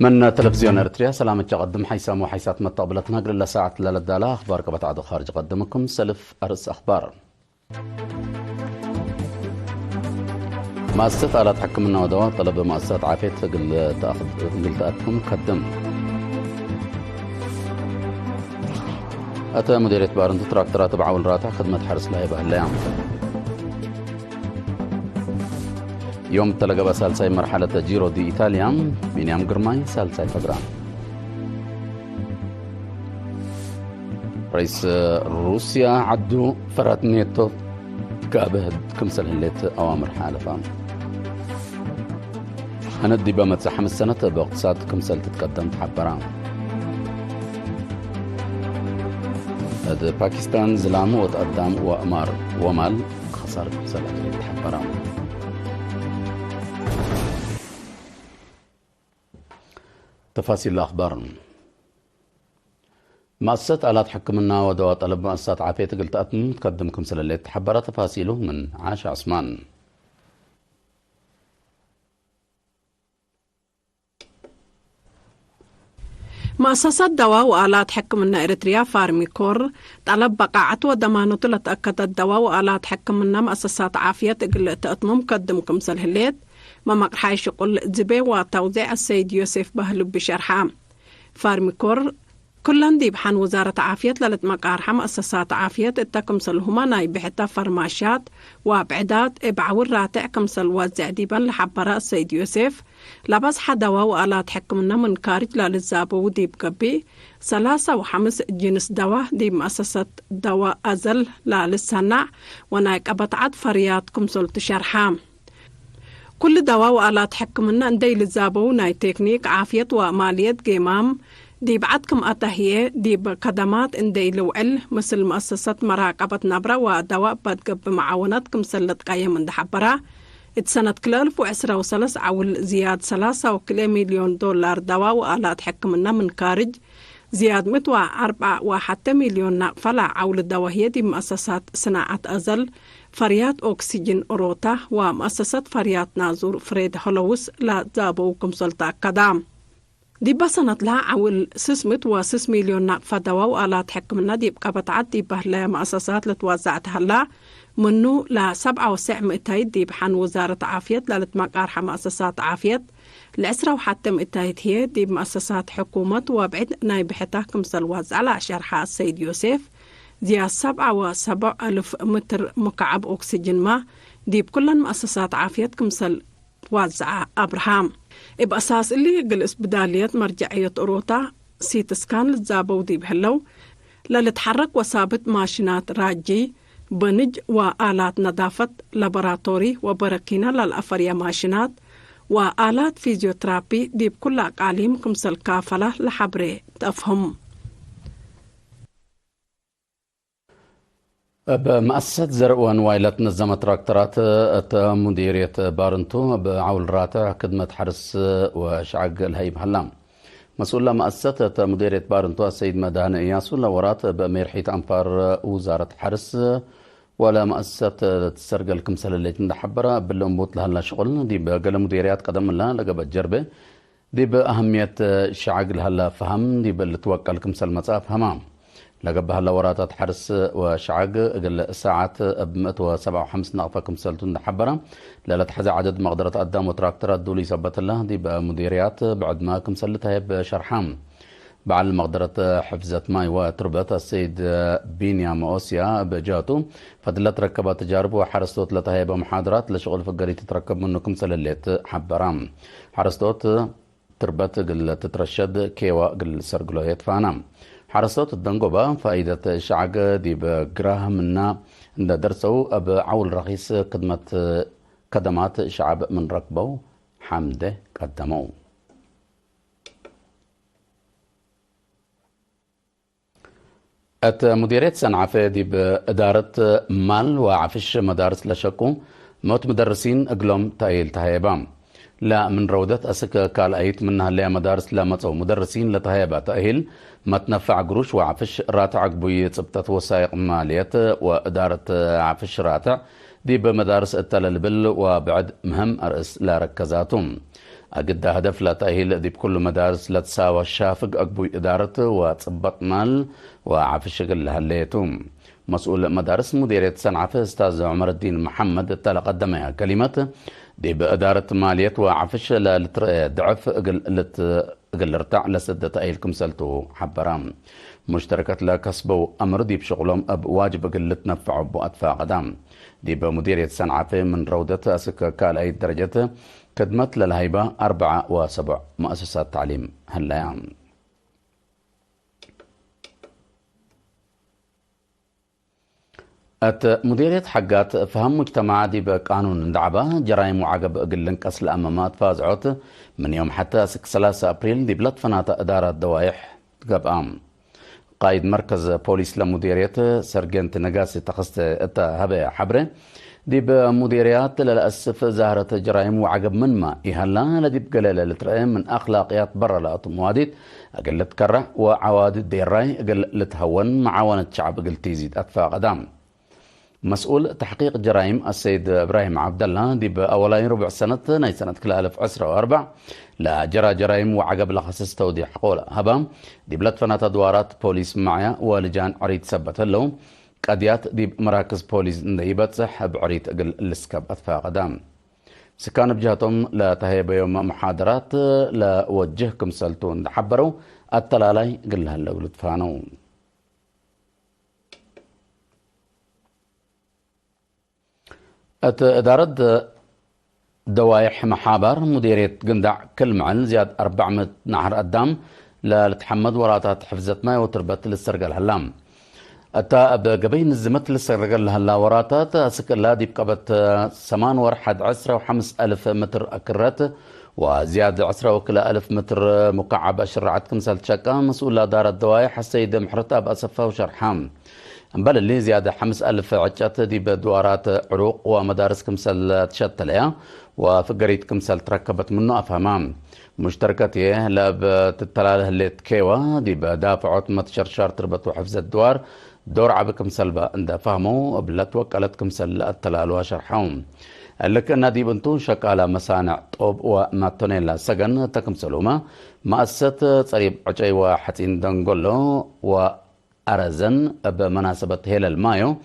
من تلفزيون ارتريا سلامة قدم حيسام وحيسات متقبلة نقل لساعة للدالة أخبار قبط عدو خارج قدمكم سلف أرس أخبار مؤسسة آلات حكمنا ودواء طلب مؤسسات عافية قلتأتكم قدم أتى مديرية بارنت تراكترات بعول راتع خدمة حرس لهيبة الليام يوم تلقى سالساي مرحلة جيرو دي إيطاليا بينيام قرماي سالساي فقران رئيس روسيا عدو فرات نيتو كابهد كمسل هليت أوامر حالفان هندي بمتزحم السنة باقتصاد كمسل تتقدم تحبران باكستان زلام وتقدم وأمار ومال خسر كمسل تحبران تفاصيل الأخبار مؤسسة آلات حكمنا ودواء طلب مؤسسات عافية قلتأتم تقدمكم سلالة تحبر تفاصيله من عاشا عثمان. مؤسسات دواء وآلات حكمنا إريتريا فارميكور طلب بقاعة وضمانته لتأكد الدواء وآلات حكمنا مؤسسات عافية قلتأتم قدمكم سلهليت ما مقرحي شغل زبي وتوزيع السيد يوسف بهلو بشرحة فارميكور كلن دي بحان وزارة عافية للت مقارحة مؤسسات عافية التكمسل هما ناي بحتى فرماشات وابعدات ابعور راتع كمسل وزع ديبان لحبراء السيد يوسف لبس حدوا وآلات حكمنا من كارج للزابو ديب قبي 3 جنس دواء دي مؤسسة دواء أزل للصنع ونايك أبطعت فريات كمسل تشرحام كل دواء وآلات حكمنا اندي للزابو ناي تكنيك عافية ومالية قيمام دي بعدكم أتهيه دي بخدمات اندي لوعل مثل مؤسسة مراقبة نبرة ودواء بدقب معاوناتكم سلت قايم من دحبرة اتسنة كلالف وعسرة وسلس عول زياد 3 مليون دولار دواء وآلات حكمنا من كارج زياد 4 مليون فلا عول الدواهية دي مؤسسات صناعة أزل فريات أكسجين أوروتا ومؤسسة فريات نازور فريد هولوس لا زابوكم سلطة قدام دي بسنة لا عول 6 مليون فدواء وآلات حكمنا دي بقبط عدي بهلا مؤسسات لتوزعت هلا منو لا 7 دي بحن وزارة عافية للتمقارحة مؤسسات عافية العسرة وحتى مئتايد هي دي مؤسسات حكومة وبعد ناي بحتاكم سلواز على شرحة السيد يوسف دي 7,700 متر مكعب أكسجين ما دي بكل مؤسسات عافية كمسل توزع أبراهام بأساس اللي جلس بدالية مرجعية أوروتا سيت سكان للزابو دي بهلو للتحرك وثابت ماشينات راجي بنج وآلات نظافة لابراتوري وبركينة للأفريا ماشينات وآلات فيزيوترابي دي بكل أقاليم كمسل كافلة لحبري تفهم بمؤسسة زرقوان وايلت نظمت تراكترات مديرية بارنتو بعول راتع خدمة حرس وشعق الهيب هلام مسؤول مؤسسة مديرية بارنتو السيد مدان إياسو لورات بميرحية أنفار وزارة حرس ولا مؤسسة تسرق الكمسل اللي تندحبرة بالأنبوت لها شغل دي بقل مديريات قدم لها لقبت جربة دي بأهمية شعق لها فهم دي بالتوكل كمسل مساف همام لقبها لوراتات حرس وشعق الساعات ب 157 نقطة كمسلتون حبرة لا تحزى عدد مقدرة قدام وتراكترات دولي سبت الله دي بمديريات بعد ما كمسلتها بشرحام بعد مقدرة حفزة ماي وتربة السيد بينيام أوسيا بجاتو فضلت ركبات تجارب وحرستوت لتها بمحاضرات لشغل فقري تتركب منه كمسلليت حبرام حرستوت تربت قل تترشد كيوا قل سرقلوهيت فانام حرصت الدنقوبة فائدة شعق دي بقراه منا درسوا بعول رخيص خدمات شعب من ركبه حمده قدموا مديرية صنعافة دي بإدارة مال وعفش مدارس لشكو موت مدرسين أقلهم تايل تهيبام لا من رودة أسك قال أيت منها اللي مدارس لا متصو مدرسين لتهيبا تأهيل ما تنفع قروش وعفش راتع عقبوية صبتت وسائق مالية وإدارة عفش راتع دي بمدارس التلالبل وبعد مهم أرئيس لا ركزاتهم أجد هدف لا تأهيل دي بكل مدارس لا تساوى الشافق أقبوي إدارة وتصبط مال وعفش هالليتوم مسؤول مدارس مديرية صنعاء أستاذ عمر الدين محمد تقدم كلمة دي بإدارة مالية وعفش ضعف أقل ارتع لسدة تأهيل كمسلتو حبرام مشتركة لكسبوا أمر دي بشغلهم أب واجب أقل تنفعوا بأدفع قدام دي بمديرية صنعاء من روضة أسك كالأي درجة خدمت للهيبة 4 و7 مؤسسات تعليم هالأيام. مديرية حقات فهم مجتمع دي بقانون دعبة جرائم وعقب قلنك أصل أمامات فازعوت من يوم حتى 3 أبريل دي بلاد فناطة إدارة دوائح قبام قائد مركز بوليس لمديرية سرجنت نقاسي تخصت هبه حبره دي بمديريات للأسف ظاهرة جرائم وعقب من ما إهلا لدي بقلالة لترأي من أخلاقيات برا لأطمواديد أقل تكرع وعوادد دي الراي أقل لتهون معاونة شعب أقل تيزيد أدفع قدام مسؤول تحقيق جرائم السيد إبراهيم عبد الله دي بأولين ربع سنة ناي سنة كلا 1004 لا جرى جرائم وعقب لخصص توضيح قولا هبام دي بلاد فنات أدوارات بوليس معايا ولجان عريد سبت اللهم قديات دي مراكز بوليس نديبت صح بعريد أقل السكاب أدفع قدام سكان بجهتهم لا تهيب يوم محاضرات لا وجهكم سلتون حبروا التلالي قلها اللو لتفانو إدارة دوائح محابر مديرية قندع كل معن زياد 400 نهر قدام لتحمد وراتات حفزت ماي وتربت للسرقة الهلام أتا بقبين الزمت للسرقة الهلا وراتات سكلا دي بقبت 10 متر أكرات وزياد 10 متر مكعب أشرعت كمسال تشكا مسؤول دار الدوائح السيد محرطة بأسفة وشرحام بل اللي زيادة 5000 عجات دي بدوارات عروق ومدارس كمسال تشتليا وفقريت كمسال تركبت منه أفهمام مشتركاتيه لا بتتلاله اللي تكيوة دي بدافعات متشرشار تربط وحفظ الدوار دور عبكم سلبا عند فهموا بلا توكلت كمسال التلال وشرحهم لك أن دي بنتون شكالة مسانع طوب وماتونيلا سجن تكم سلومة مؤسسة صريب عجي وحتين دنقلو وأرزن بمناسبة هيل المايو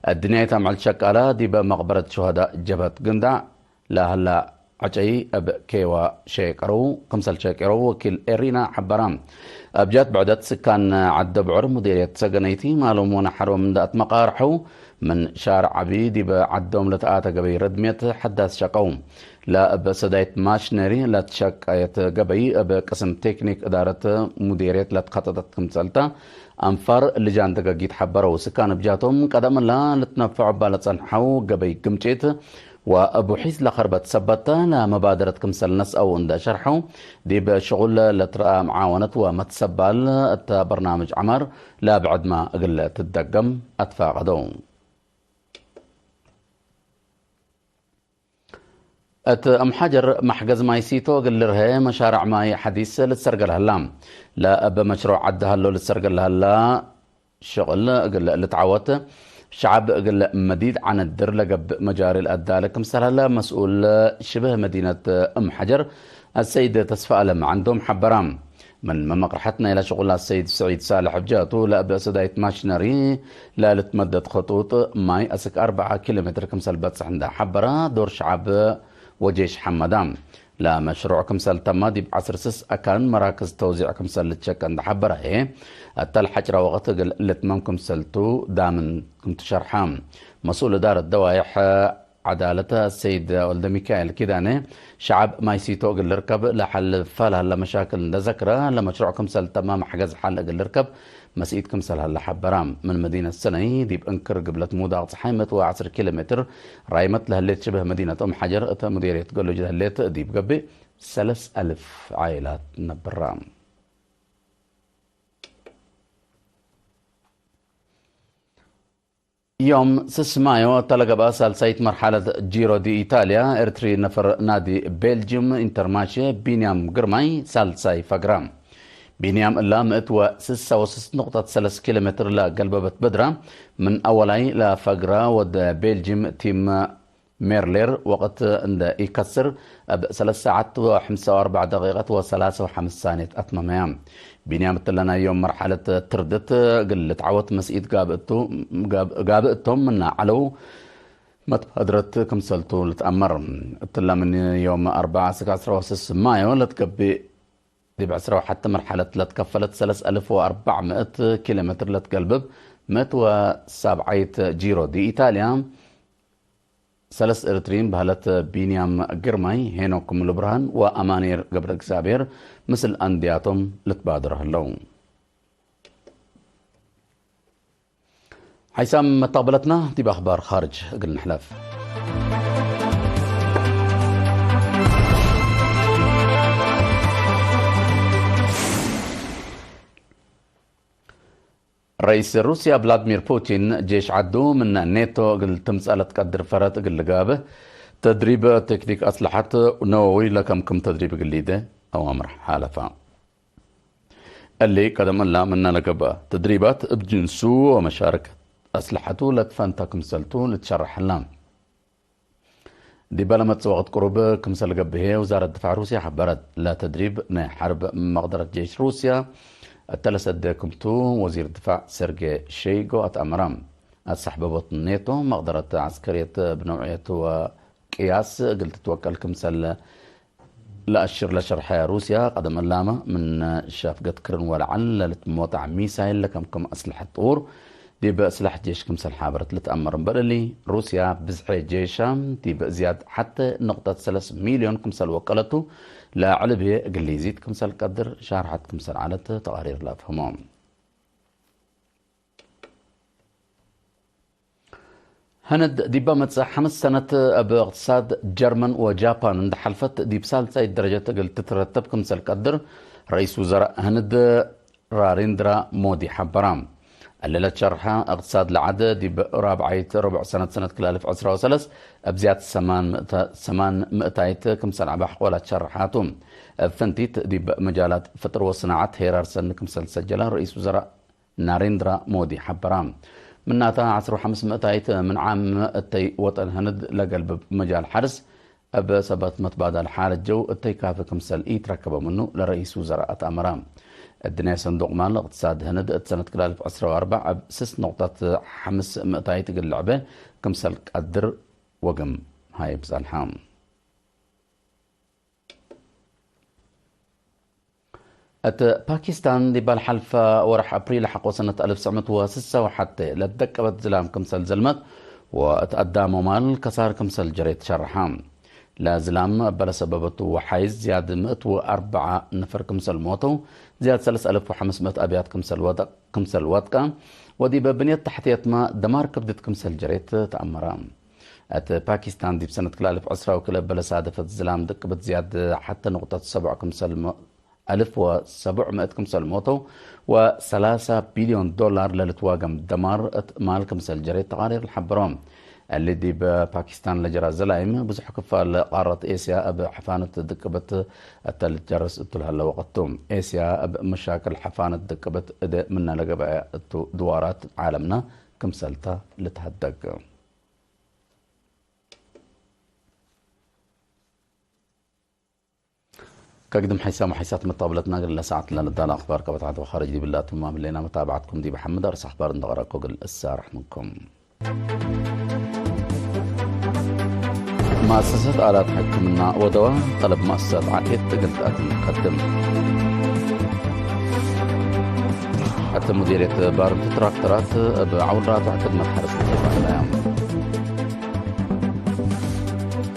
الدنيا تعمل شكالة دي بمقبرة شهداء جبهة قندع لا هلا عجي أب كيوا شيكرو كمسل شيكرو وكيل إرينا حبرام أبجات بعدت سكان عد بعر مديرية سجنيتي معلوم ونحروا من دات مقارحو من شارع عبيدي بعدهم لتآتا قبي ردميت حداث شقوم لا بسدايت ماشنري لا تشك آيات قبي بقسم تكنيك إدارة مديرية لا تخططت كمسلتا أنفر اللجان دقاقيت حبروا سكان بجاتهم قدم لا لتنفعوا بالتصنحو قبي قمشيت وأبو حيث لخربت سبتا لمبادرة كمسل نس أو عند شرحه دي بشغل لترأى معاونة ومتسبال برنامج عمر لا بعد ما أقل تدقم أدفع غدوم أم حجر محجز ماي سيتو قل رهي مشارع ماي حديث للسرق الهلام لا أب مشروع عدها له للسرق الهلا شغل قل لتعوت شعب قل مديد عن الدر لقب مجاري الأدالة كمسر هلا مسؤول شبه مدينة أم حجر السيد تصفى ألم عندهم حبرام من مقرحتنا إلى شغل السيد سعيد صالح بجاتو لا بسداية ماشنري لا لتمدد خطوط ماي أسك 4 كيلومتر كمسل باتس عندها حبرة دور شعب وجيش حمدام لا مشروع كمسل تمادي بعصر سس أكان مراكز توزيع كمسل لتشك عند حبرة التل حجرة وقت اللي تمامكم سلتو دامن كنت شرحام مسؤول دار الدوائح عدالة السيد ولد ميكائيل كداني شعب ما يسيتو قل ركب لحل فالها لمشاكل ذكرى لمشروع كمسل تمام حجز حل قل ركب مسيد كمسل هلا حبرام من مدينة السنة دي بأنكر قبلت موضع صحيمة 10 كيلومتر رايمت لهليت شبه مدينة أم حجر أتا مديرية تقول له جهليت دي بقبي 3000 عائلات نبرام يوم 6 مايو تلقى بأسال سيت مرحلة جيرو دي إيطاليا إرتري نفر نادي بيلجيوم انترماشي بينيام قرماي سالساي فقرام بينيام إلا 106.3 كيلومتر لا قلبة بدرة من أولاي لا فقرة ود بيلجيوم تيم ميرلر وقت عند يكسر ب3 ساعات و45 دقيقة و53 ثانية أتمام بنيام لنا يوم مرحلة تردت قلت عوت مسئيد قابئتهم من علو ما تقدرت كمسلتو لتأمر تلا من يوم 4 10 مايو لتكبي دي بعسرة حتى مرحلة لتكفلت 3400 كيلومتر لتقلبب 107 جيرو دي إيطاليا 3 إرترين بهالت بينيام جرماي هينوكم البرهان وأمانير قبر اكسابير مثل أندياتهم لتبادره اللون حيسام طابلتنا دي بأخبار خارج قلنا حلاف رئيس روسيا فلاديمير بوتين جيش عدو من ناتو قل تمسألة تقدر فرات قل قابه تدريب تكنيك أسلحة نووي لكم تدريب قليدة أو أمر حالفة اللي قدم الله منا لقبا تدريبات بجنسو ومشاركة أسلحته لتفانتا كمسلتو لتشرح اللام دي بلمت وقت قرب كمسل قبه وزارة دفاع روسيا حبرت لا تدريب حرب مقدرة جيش روسيا التلسد كمتو وزير الدفاع سيرجي شيغو أتأمرام السحب بطن نيتو مقدرة عسكرية بنوعية وقياس قلت توكل كمسل لأشر لشرحها روسيا قدم اللامة من شافقة كرن ولعل لتموطع ميسايل لكم أسلحة طور دي بأسلحة جيش كمسل حابرت لتأمر بللي روسيا بزحي جيشام دي بزياد حتى نقطة 3 مليون كمسل وكالته لا علبه قل يزيد كمسل قدر شارحت كمسل علت تقارير لا فهمهم هند ديبا متسع 5 سنة باقتصاد جرمن وجابان عند حلفت دي بسال سايد درجة قل تترتب كمسل قدر رئيس وزراء هند راريندرا مودي حبرام الليلة شرحة اقتصاد العدد دي ربع سنة كل 2013 بزيادة 800 كمسل عباح ولا تشرحاتهم فنتيت دي مجالات فطر وصناعات هيرار سن كمسل سجلها رئيس وزراء ناريندرا مودي حبرام من ناتها 1500 من عام التي وطن هند لقلب مجال حرس بسبت متبادل الحال الجو التي كافي كمسل يتركب منه لرئيس وزراء أمرام الدنيا صندوق مال الاقتصاد هند سنة 2014 ب 6.5 تقل لعبة كمسل قدر وقم هاي بزالحام باكستان دي بالحلفة ورح أبريل حقو سنة 1906 وحتى لتدكبت زلام كمسل زلمت وتقداموا مال كسار كمسل جريت شرحام لا زلام بلا سببته وحيز زيادة 104 نفر كمسل موتو زيادة 3500 أبيات كمسل واتكا ودي ببنية تحتية ما دمار كبدت كمسل جريت تأمرام باكستان دي بسنة 2010 وكلا بلا سادفت زلام دكبت زيادة حتى نقطة 7 كمسل 1700 كمسل موتو و3 بليون دولار للتواقم دمار مال كمسل جريت تقارير الحبرام اللي دي بباكستان لجرى زلايم بزح كفال قارة إيسيا بحفانة دكبت التلجرس هلا وقتهم إيسيا بمشاكل حفانة دكبت منا لقبع دوارات عالمنا كمسلتا لتهدق كقدم حيسام وحيسات مطابلتنا قل ساعة لنا الدال أخبار كبتعد وخارج دي بالله ثم ملينا متابعتكم دي بحمد أرس أخبار ندغرق قل السارح منكم مؤسسة آلات حكمنا ودواء طلب مؤسسة عقيد قلت أقدم حتى مديرية بارم تراكترات بعون رات وخدمة حرس الأيام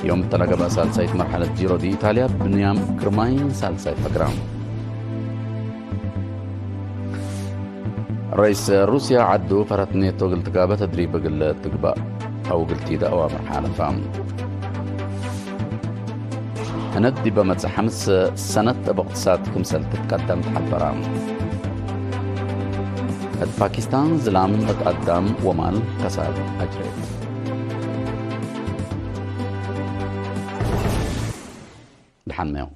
يوم تلقى بأسال سايت مرحلة جيرو دي إيطاليا بنيام كرماين سال سايت فقرام رئيس روسيا عدو فرت نيتو قلت قابة تدريب قل تقبا أو قلت إذا أوامر حالة فام هندي بمتزح 5 سنة باقتصاد كمسل تتقدم تحبرام باكستان زلام تقدم ومال كساد أجريت بحنميو